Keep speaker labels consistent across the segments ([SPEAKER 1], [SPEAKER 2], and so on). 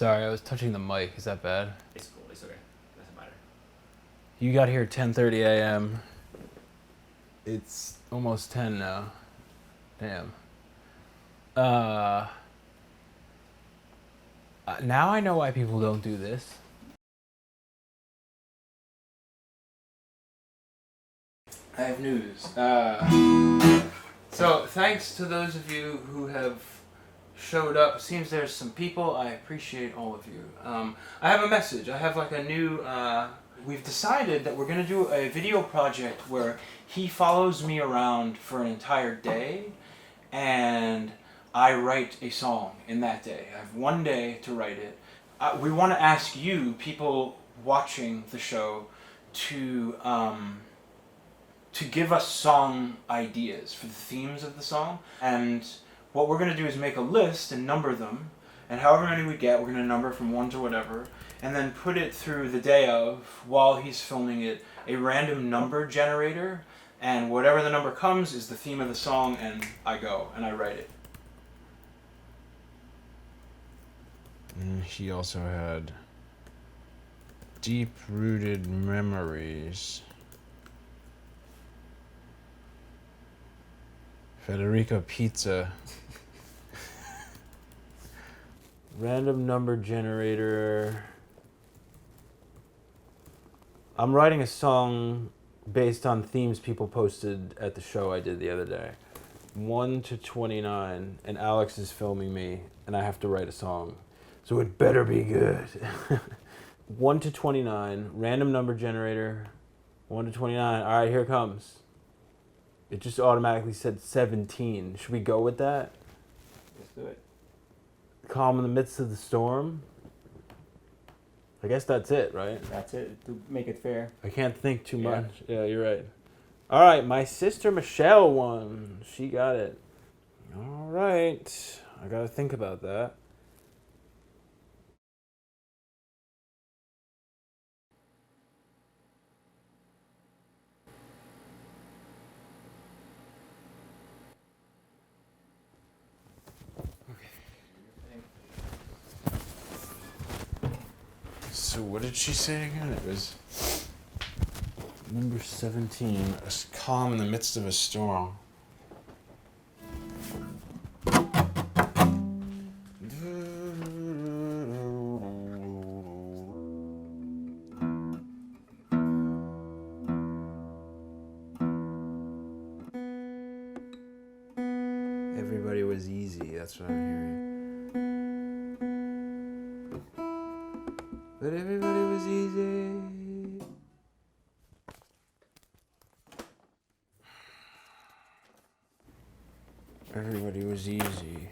[SPEAKER 1] Sorry, I was touching the mic. Is that bad?
[SPEAKER 2] It's cool. It's okay. Doesn't matter.
[SPEAKER 1] You got here at 10:30 a.m. It's almost 10 now. Damn. Now I know why people don't do this. I have news. So thanks to those of you who have showed up. Seems there's some people. I appreciate all of you. I have a message. I have like a new... We've decided that we're going to do a video project where he follows me around for an entire day and I write a song in that day. I have one day to write it. We want to ask you, people watching the show, to give us song ideas for the themes of the song. And what we're going to do is make a list and number them. And however many we get, we're going to number from 1 to whatever. And then put it through the day of, while he's filming it, a random number generator. And whatever the number comes is the theme of the song, and I go and I write it.
[SPEAKER 3] And he also had deep-rooted memories. Federico Pizza.
[SPEAKER 1] Random number generator. I'm writing a song based on themes people posted at the show I did the other day. 1 to 29, and Alex is filming me, and I have to write a song. So it better be good. 1 to 29, random number generator. 1 to 29. All right, here it comes. It just automatically said 17. Should we go with that?
[SPEAKER 2] Let's do it.
[SPEAKER 1] Calm in the midst of the storm. I guess that's it, right?
[SPEAKER 2] That's it. To make it fair.
[SPEAKER 1] I can't think too much. Yeah, you're right. All right, my sister Michelle won. She got it. All right. I got to think about that.
[SPEAKER 3] So what did she say again? It was
[SPEAKER 1] Number 17.
[SPEAKER 3] a calm in the midst of a storm.
[SPEAKER 1] Everybody was easy. That's what I'm hearing. But everybody was easy.
[SPEAKER 3] Everybody was easy.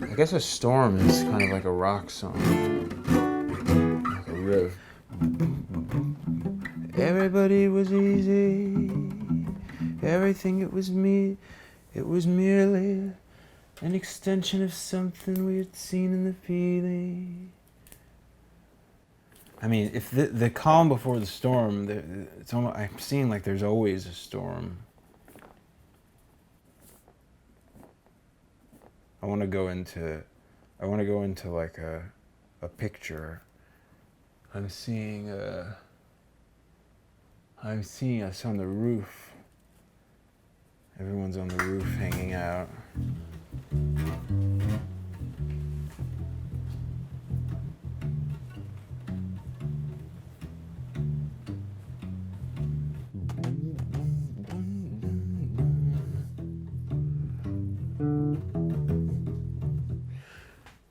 [SPEAKER 3] I guess a storm is kind of like a rock song. Like a riff.
[SPEAKER 1] Everybody was easy. Everything it was merely an extension of something we had seen in the feeling. I mean, if the calm before the storm, it's almost, I'm seeing like there's always a storm. I want to go into like a picture. I'm seeing us on the roof. Everyone's on the roof hanging out.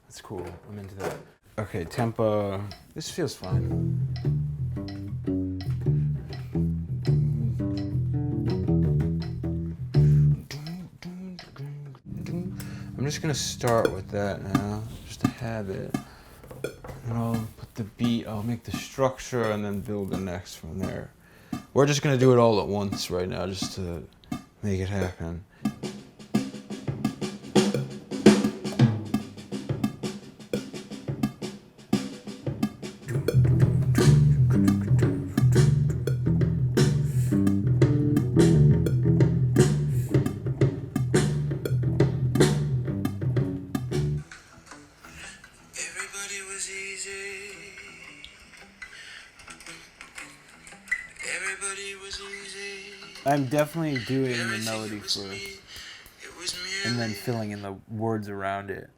[SPEAKER 1] That's cool. I'm into that. Okay, tempo. This feels fine. I'm just gonna start with that now, just to have it. And I'll put the beat, I'll make the structure and then build the next from there.
[SPEAKER 3] We're just gonna do it all at once right now, just to make it happen. I'm definitely doing the melody first, and then filling in the words around it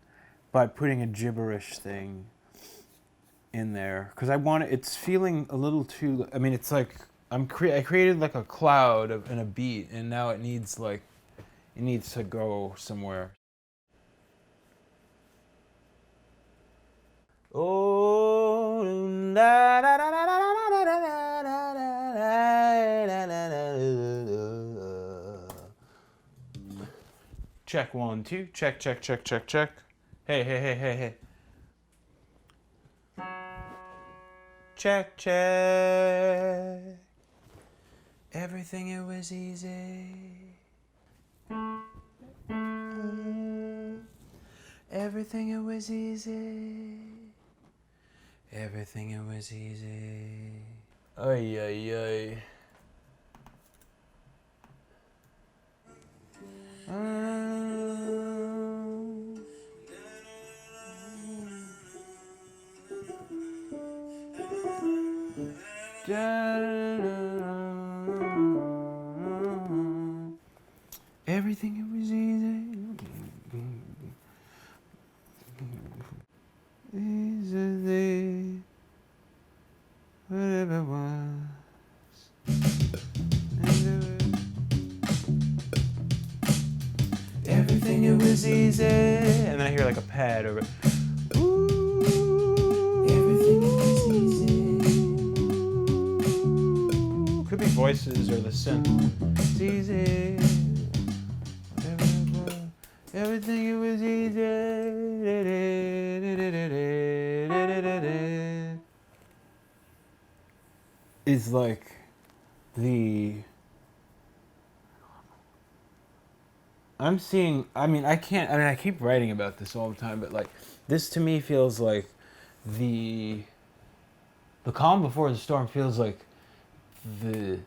[SPEAKER 3] by putting a gibberish thing in there, because I want it. It's feeling a little too. I mean, it's like I created like a cloud and a beat, and now it needs to go somewhere. Oh, la, la, la, la, la, la, la, la, la, la, la. Check 1 2. Check check check check check. Hey hey hey hey hey. Check check. Everything it was easy. Everything it was easy. Everything it was easy. Ay ay ay. Everything it was easy. Easily, whatever it was. Everything it was easy. And then I hear like a pad over. Ooh, everything it was easy. Could be voices or the synth. It's easy. Whatever it was. Everything it was easy. Is like the. I'm seeing, I keep writing about this all the time, but like, this to me feels like the calm before the storm feels like the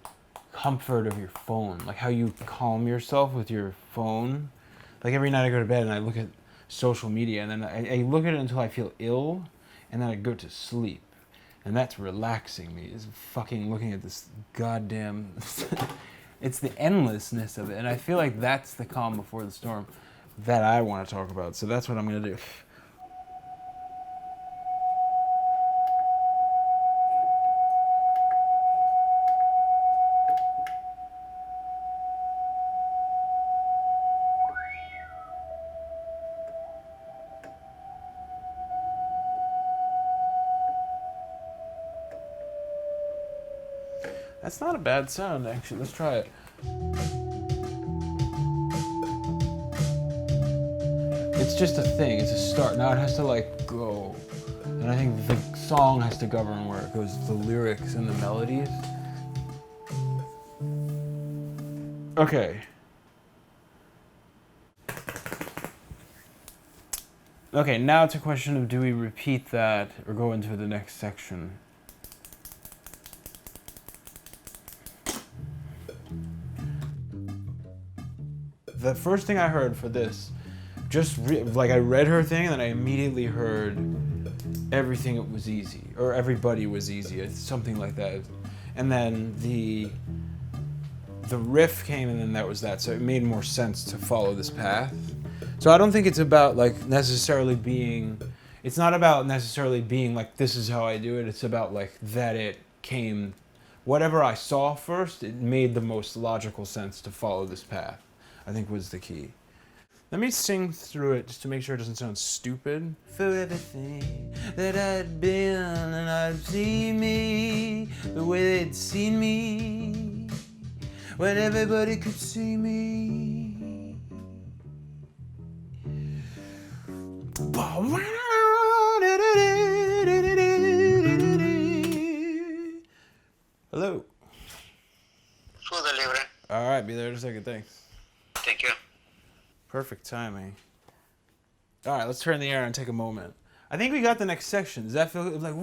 [SPEAKER 3] comfort of your phone, like how you calm yourself with your phone. Like every night I go to bed and I look at social media and then I look at it until I feel ill and then I go to sleep. And that's relaxing me, is fucking looking at this goddamn... It's the endlessness of it, and I feel like that's the calm before the storm that I want to talk about. So that's what I'm going to do. That's not a bad sound, actually. Let's try it. It's just a thing. It's a start. Now it has to, like, go. And I think the song has to govern where it goes, the lyrics and the melodies. Okay. Okay, now it's a question of do we repeat that or go into the next section? The first thing I heard for this, I read her thing and then I immediately heard everything it was easy, or everybody was easy, it's something like that. And then the riff came and then that was that, so it made more sense to follow this path. So I don't think it's about it's not about necessarily being like, this is how I do it, it's about like that it came, whatever I saw first, it made the most logical sense to follow this path. I think was the key. Let me sing through it just to make sure it doesn't sound stupid. For everything that I'd been and I'd see me the way they'd seen me when everybody could see me. Hello. a second. Thanks.
[SPEAKER 4] Thank you.
[SPEAKER 3] Perfect timing. All right, let's turn the air on and take a moment. I think we got the next section. Does that feel like...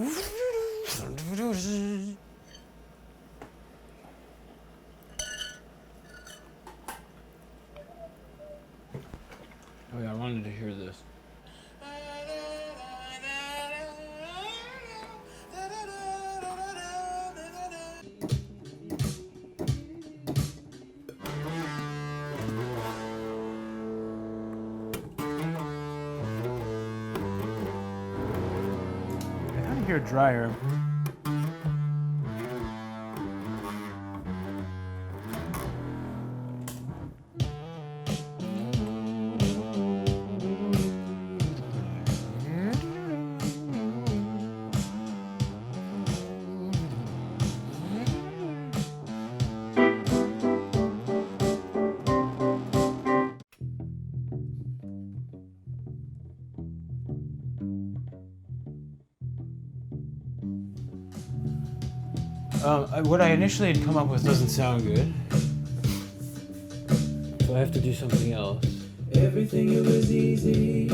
[SPEAKER 3] Oh yeah, I wanted to hear this. I kind of hear drier. What I initially had come up with doesn't sound good. So I have to do something else. Everything it was easy.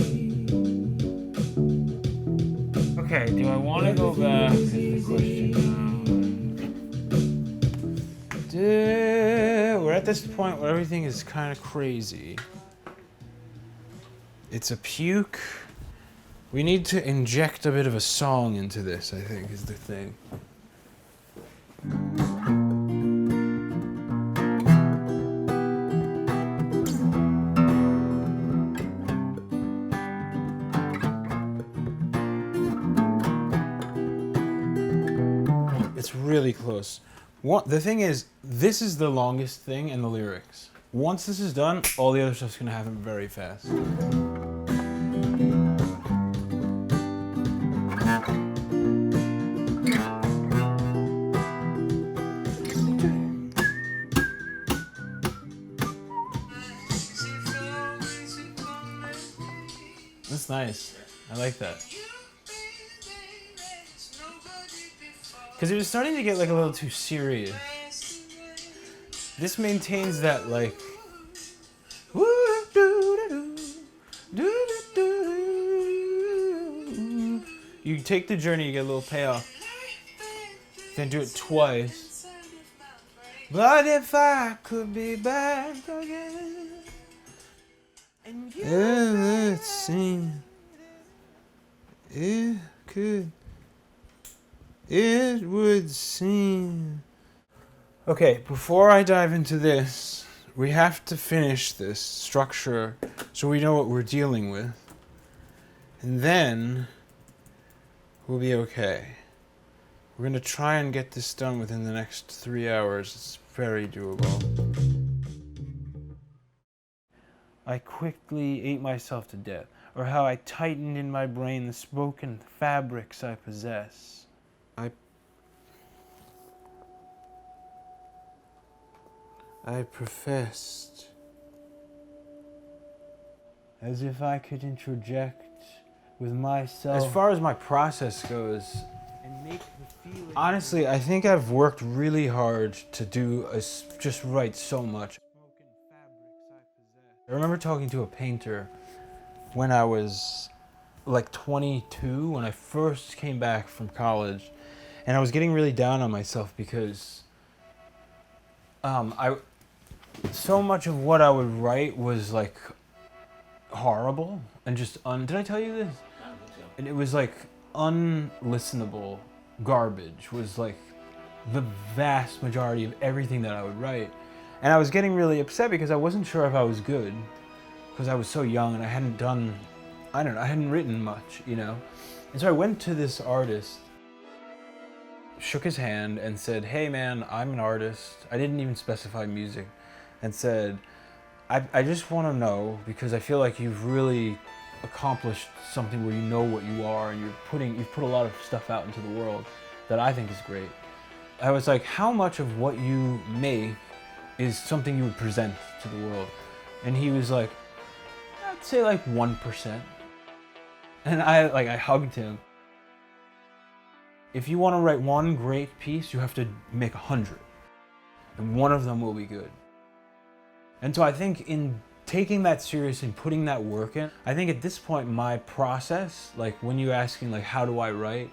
[SPEAKER 3] Okay, do I want to go back? Is the question. We're at this point where everything is kind of crazy. It's a puke. We need to inject a bit of a song into this, I think, is the thing. It's really close. The thing is, this is the longest thing in the lyrics. Once this is done, all the other stuff's gonna happen very fast. That's nice. I like that. Because it was starting to get like a little too serious. This maintains that like... You take the journey, you get a little payoff. Then do it twice. But if I could be back again, let's see. It would seem. Okay, before I dive into this, we have to finish this structure so we know what we're dealing with. And then we'll be okay. We're going to try and get this done within the next 3 hours. It's very doable. I quickly ate myself to death, or how I tightened in my brain the spoken fabrics I possess. I professed. As if I could introject with myself. As far as my process goes, and make the feeling. Honestly, I think I've worked really hard to just write so much. I remember talking to a painter when I was like 22, when I first came back from college, and I was getting really down on myself because so much of what I would write was like horrible and just did I tell you this?
[SPEAKER 2] I don't think so.
[SPEAKER 3] And it was like unlistenable garbage was like the vast majority of everything that I would write. And I was getting really upset because I wasn't sure if I was good because I was so young and I hadn't written much, you know? And so I went to this artist, shook his hand and said, "Hey man, I'm an artist." I didn't even specify music. And said, I just want to know, because I feel like you've really accomplished something where you know what you are and you've put a lot of stuff out into the world that I think is great. I was like, how much of what you make is something you would present to the world? And he was like, I'd say like 1%. And I hugged him. If you want to write one great piece, you have to make 100. And one of them will be good. And so I think in taking that serious and putting that work in, I think at this point my process, like when you're asking like how do I write,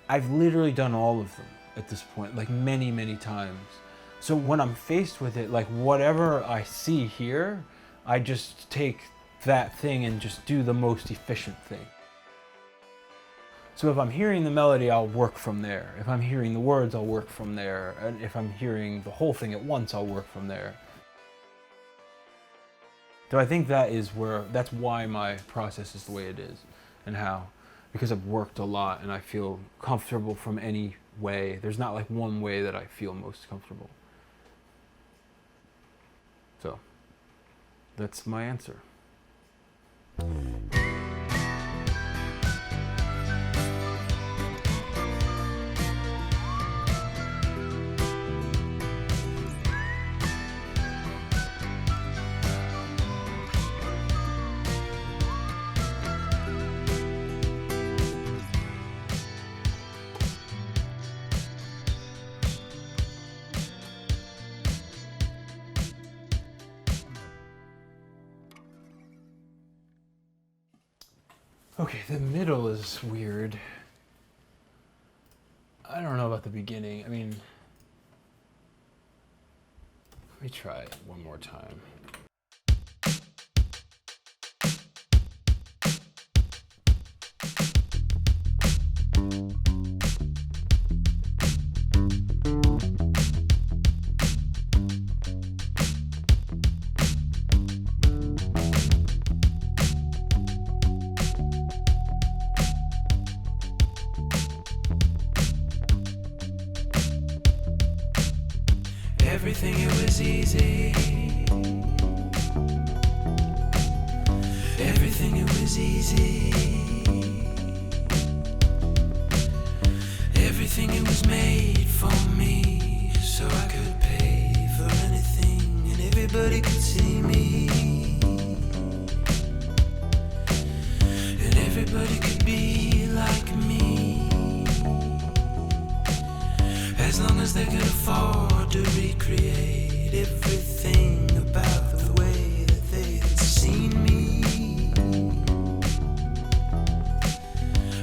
[SPEAKER 3] I've literally done all of them at this point, like many, many times. So when I'm faced with it, like whatever I see here, I just take that thing and just do the most efficient thing. So if I'm hearing the melody, I'll work from there. If I'm hearing the words, I'll work from there. And if I'm hearing the whole thing at once, I'll work from there. So I think that's why my process is the way it is, and how. Because I've worked a lot and I feel comfortable from any way. There's not like one way that I feel most comfortable. So that's my answer. Okay, the middle is weird. I don't know about the beginning. I mean, let me try it one more time.
[SPEAKER 4] Everything it was easy. Everything it was easy. Everything it was made for me, so I could pay for anything, and everybody could see me, and everybody could be like me, as long as they could afford to recreate everything about the way that they had seen me.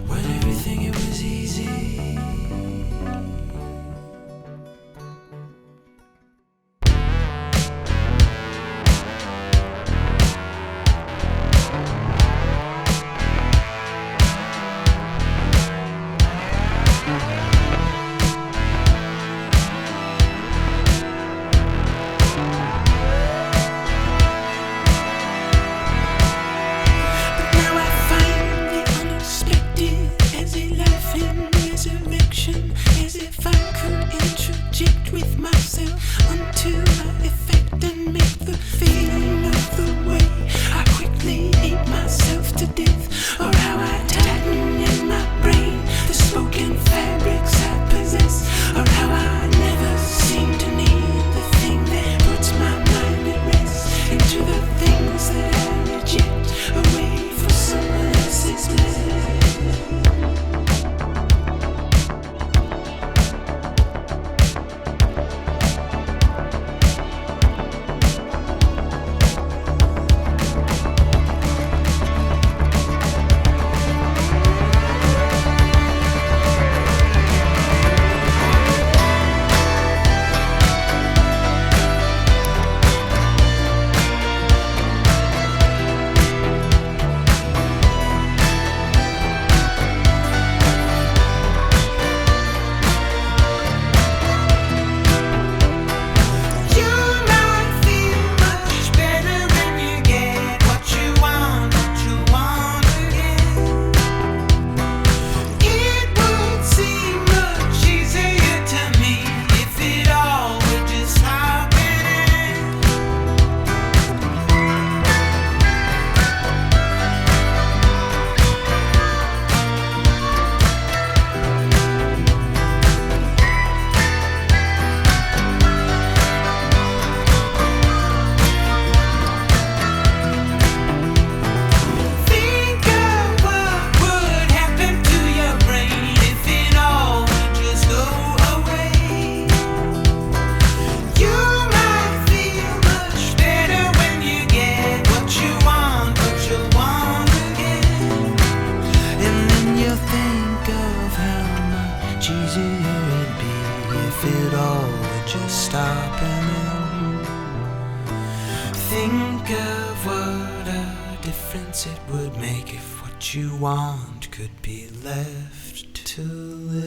[SPEAKER 4] When everything it was easy. much easier it'd be if it all would just stop and then think of what a difference it would make if what you want could be left to live.